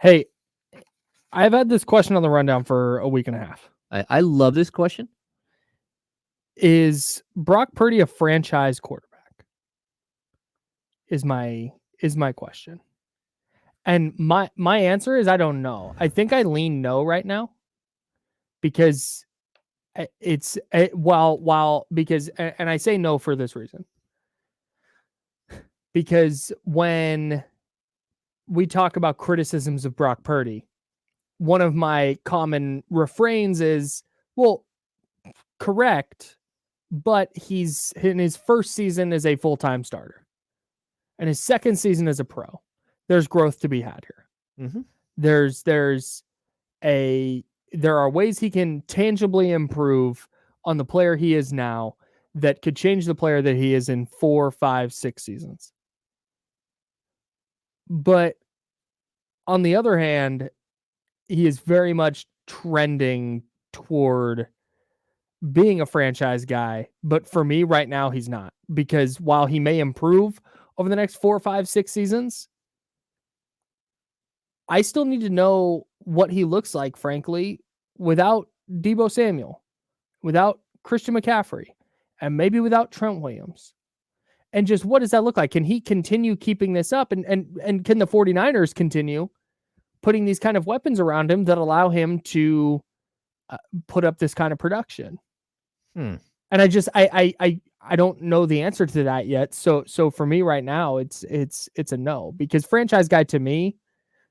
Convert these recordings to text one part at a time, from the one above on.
Hey, I've had this question on the rundown for a week and a half. I love this question. Is Brock Purdy a franchise quarterback? Is my question. And my answer is I don't know. I think I lean no right now because because and I say no for this reason. Because when we talk about criticisms of Brock Purdy, one of my common refrains is, well, correct, but he's in his first season as a full-time starter and his second season as a pro. There's growth to be had here. Mm-hmm. There are ways he can tangibly improve on the player he is now that could change the player that he is in 4, 5, 6 seasons. But on the other hand, he is very much trending toward being a franchise guy. But for me right now, he's not, because while he may improve over the next 4, 5, 6 seasons, I still need to know what he looks like, frankly, without Deebo Samuel, without Christian McCaffrey, and maybe without Trent Williams. And just what does that look like? Can he continue keeping this up? And can the 49ers continue putting these kind of weapons around him that allow him to put up this kind of production? And I don't know the answer to that yet. So for me right now, it's a no, because franchise guy to me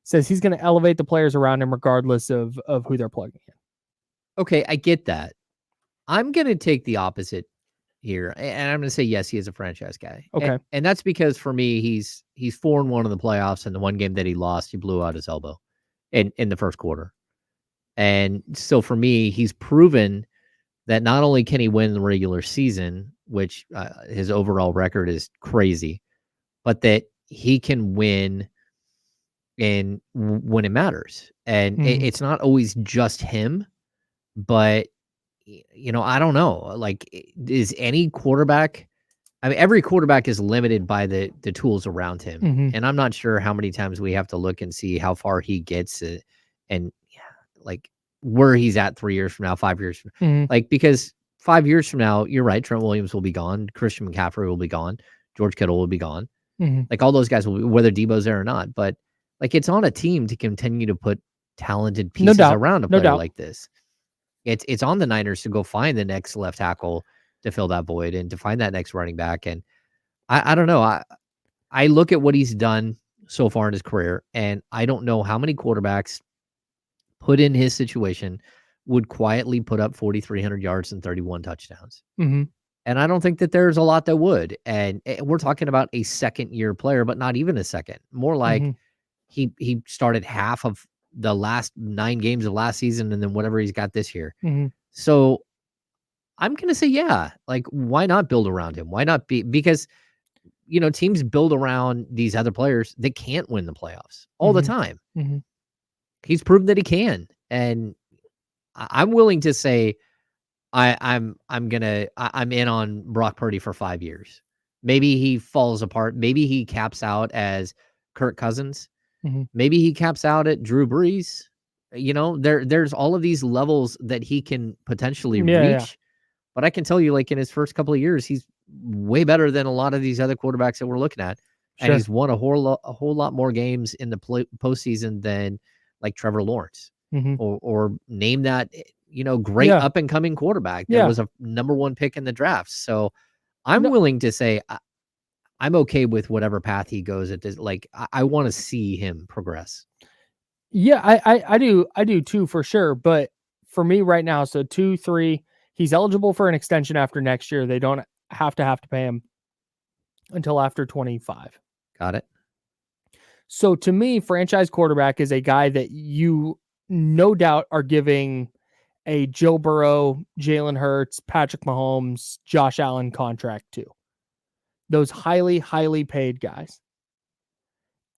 says he's going to elevate the players around him regardless of who they're plugging in. Okay, I get that. I'm going to take the opposite here, and I'm going to say yes, he is a franchise guy. Okay. And that's because for me, he's 4-1 in the playoffs, and the one game that he lost, he blew out his elbow in the first quarter. And so for me, he's proven that not only can he win the regular season, which his overall record is crazy, but that he can win when it matters. And it's not always just him, but I don't know. Like, is any quarterback? I mean, every quarterback is limited by the tools around him, and I'm not sure how many times we have to look and see how far he gets, and like where he's at 3 years from now, 5 years from like, because 5 years from now, you're right, Trent Williams will be gone, Christian McCaffrey will be gone, George Kittle will be gone, like all those guys will be, whether Debo's there or not. But like, it's on a team to continue to put talented pieces around a player like this. It's on the Niners to go find the next left tackle to fill that void and to find that next running back. And I don't know. I look at what he's done so far in his career, and I don't know how many quarterbacks put in his situation would quietly put up 4,300 yards and 31 touchdowns. And I don't think that there's a lot that would. And we're talking about a second-year player, but not even a second. More like he started half of the last 9 games of last season and then whatever he's got this year. So I'm going to say, yeah, like, why not build around him? Why not be? Because, teams build around these other players that can't win the playoffs all the time. He's proven that he can. And I'm willing to say I'm in on Brock Purdy for 5 years. Maybe he falls apart. Maybe he caps out as Kirk Cousins. Maybe he caps out at Drew Brees. There's all of these levels that he can potentially reach. Yeah. But I can tell you, like, in his first couple of years, he's way better than a lot of these other quarterbacks that we're looking at. Sure. And he's won a whole lot more games in the postseason than like Trevor Lawrence or name that, great up and coming quarterback that was a number 1 pick in the draft. So I'm willing to say I'm okay with whatever path he goes at this. Like, I want to see him progress. Yeah, I do too, for sure. But for me right now, so 2, 3, he's eligible for an extension after next year. They don't have to pay him until after 25. Got it. So to me, franchise quarterback is a guy that you no doubt are giving a Joe Burrow, Jalen Hurts, Patrick Mahomes, Josh Allen contract to. Those highly, highly paid guys.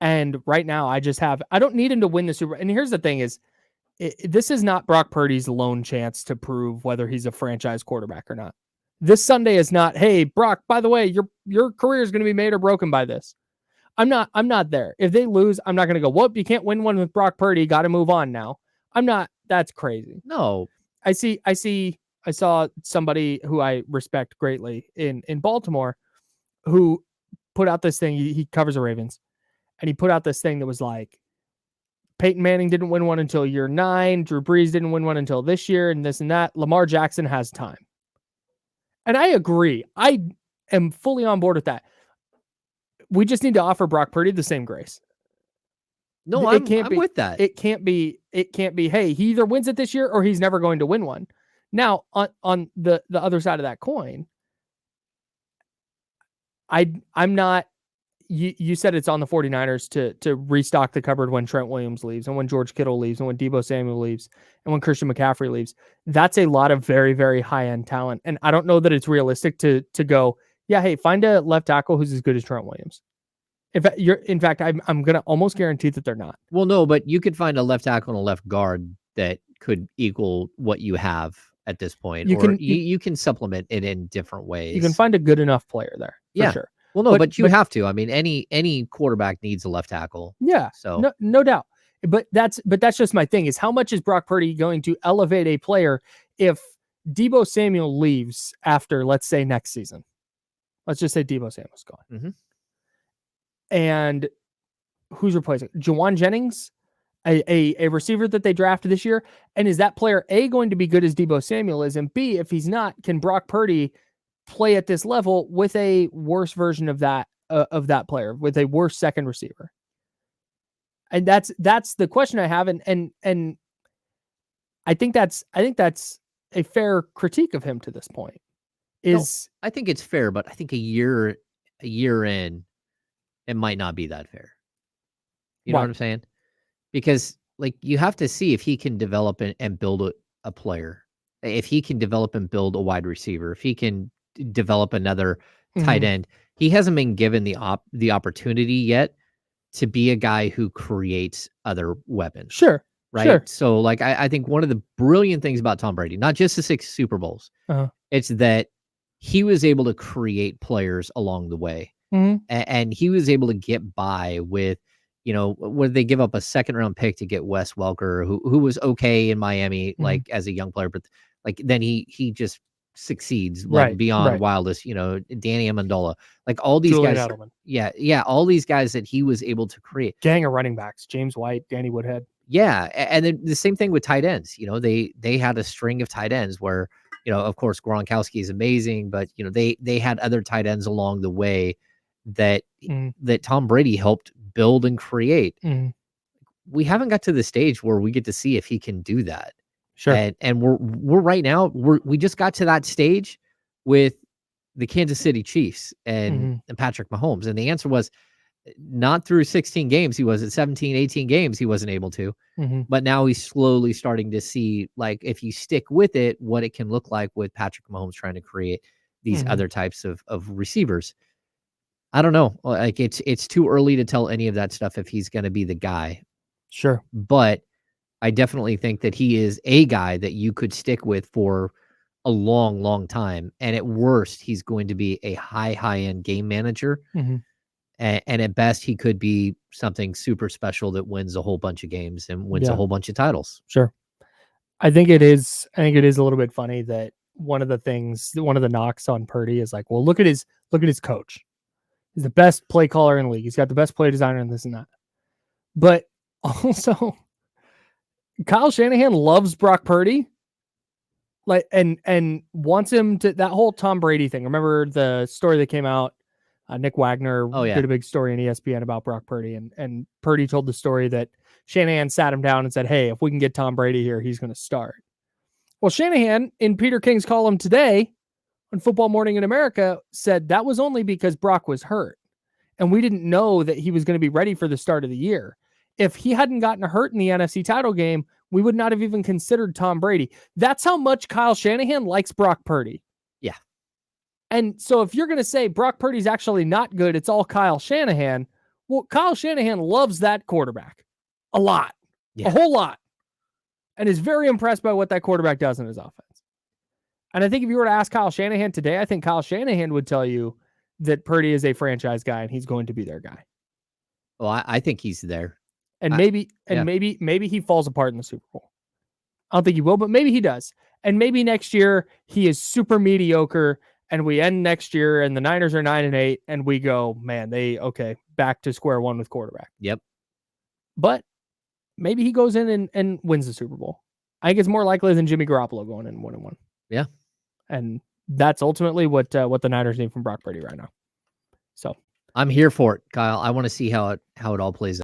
And right now, I don't need him to win the Super Bowl. And here's the thing is, this is not Brock Purdy's lone chance to prove whether he's a franchise quarterback or not. This Sunday is not, hey, Brock, by the way, your career is going to be made or broken by this. I'm not there. If they lose, I'm not going to go, whoop, you can't win one with Brock Purdy. Got to move on now. I'm not. That's crazy. No. I saw somebody who I respect greatly in Baltimore who put out this thing. He covers the Ravens, and he put out this thing that was like, Peyton Manning didn't win one until year 9. Drew Brees didn't win one until this year, and this and that. Lamar Jackson has time. And I agree. I am fully on board with that. We just need to offer Brock Purdy the same grace. No, I'm with that. It can't be, hey, he either wins it this year or he's never going to win one. Now, on the other side of that coin, I'm not, you said it's on the 49ers to restock the cupboard when Trent Williams leaves and when George Kittle leaves and when Deebo Samuel leaves and when Christian McCaffrey leaves. That's a lot of very, very high-end talent. And I don't know that it's realistic to go, yeah, hey, find a left tackle who's as good as Trent Williams. In fact, I'm going to almost guarantee that they're not. Well, no, but you could find a left tackle and a left guard that could equal what you have at this point. You can supplement it in different ways. You can find a good enough player there. For sure. Well, no, but you have to. I mean, any quarterback needs a left tackle. Yeah. So no doubt. But that's just my thing is how much is Brock Purdy going to elevate a player if Deebo Samuel leaves after, let's say, next season? Let's just say Deebo Samuel's gone. Mm-hmm. And who's replacing? Jawan Jennings, a receiver that they drafted this year. And is that player A, going to be good as Deebo Samuel is? And B, if he's not, can Brock Purdy play at this level with a worse version of that player, with a worse second receiver? And that's the question I have. And I think that's a fair critique of him to this point. I think it's fair, but I think a year in, it might not be that fair. You know what I'm saying? Because like you have to see if he can develop and build a player, if he can develop and build a wide receiver, if he can develop another tight end. He hasn't been given the opportunity yet to be a guy who creates other weapons. Sure. Right. Sure. So like, I think one of the brilliant things about Tom Brady, not just the 6 Super Bowls, it's that he was able to create players along the way. And he was able to get by with, when they give up a 2nd-round pick to get Wes Welker, who was okay in Miami, like as a young player, but like then he just succeeds like beyond wildest, Danny Amendola, like all these Julian guys. Edelman. Yeah. All these guys that he was able to create. Gang of running backs, James White, Danny Woodhead. Yeah. And then the same thing with tight ends. They had a string of tight ends where, of course, Gronkowski is amazing, but they had other tight ends along the way that Tom Brady helped build and create. We haven't got to the stage where we get to see if he can do that. Sure. And we're right now, we just got to that stage with the Kansas City Chiefs and Patrick Mahomes. And the answer was not through 16 games. He was at 17, 18 games. He wasn't able to, but now he's slowly starting to see, like, if you stick with it, what it can look like with Patrick Mahomes trying to create these other types of receivers. I don't know. Like it's too early to tell any of that stuff if he's going to be the guy. Sure. But I definitely think that he is a guy that you could stick with for a long, long time. And at worst, he's going to be a high-end game manager. And at best, he could be something super special that wins a whole bunch of games and wins a whole bunch of titles. Sure. I think it is a little bit funny that one of the knocks on Purdy is like, well, look at his coach. He's the best play caller in the league. He's got the best play designer and this and that. But also, Kyle Shanahan loves Brock Purdy, like and wants him to, that whole Tom Brady thing. Remember the story that came out? Nick Wagner did a big story on ESPN about Brock Purdy, and Purdy told the story that Shanahan sat him down and said, "Hey, if we can get Tom Brady here, he's going to start." Well, Shanahan in Peter King's column today on Football Morning in America said that was only because Brock was hurt, and we didn't know that he was going to be ready for the start of the year. If he hadn't gotten hurt in the NFC title game, we would not have even considered Tom Brady. That's how much Kyle Shanahan likes Brock Purdy. Yeah. And so if you're going to say Brock Purdy's actually not good, it's all Kyle Shanahan. Well, Kyle Shanahan loves that quarterback a lot, a whole lot, and is very impressed by what that quarterback does in his offense. And I think if you were to ask Kyle Shanahan today, I think Kyle Shanahan would tell you that Purdy is a franchise guy and he's going to be their guy. Oh, I think he's there. And I- maybe yeah. maybe he falls apart in the Super Bowl. I don't think he will, but maybe he does. And maybe next year he is super mediocre, and we end next year and the Niners are 9-8, and we go, man, back to square one with quarterback. Yep. But maybe he goes in and wins the Super Bowl. I think it's more likely than Jimmy Garoppolo going in 1-1. Yeah. And that's ultimately what the Niners need from Brock Purdy right now. So I'm here for it, Kyle. I want to see how it all plays out.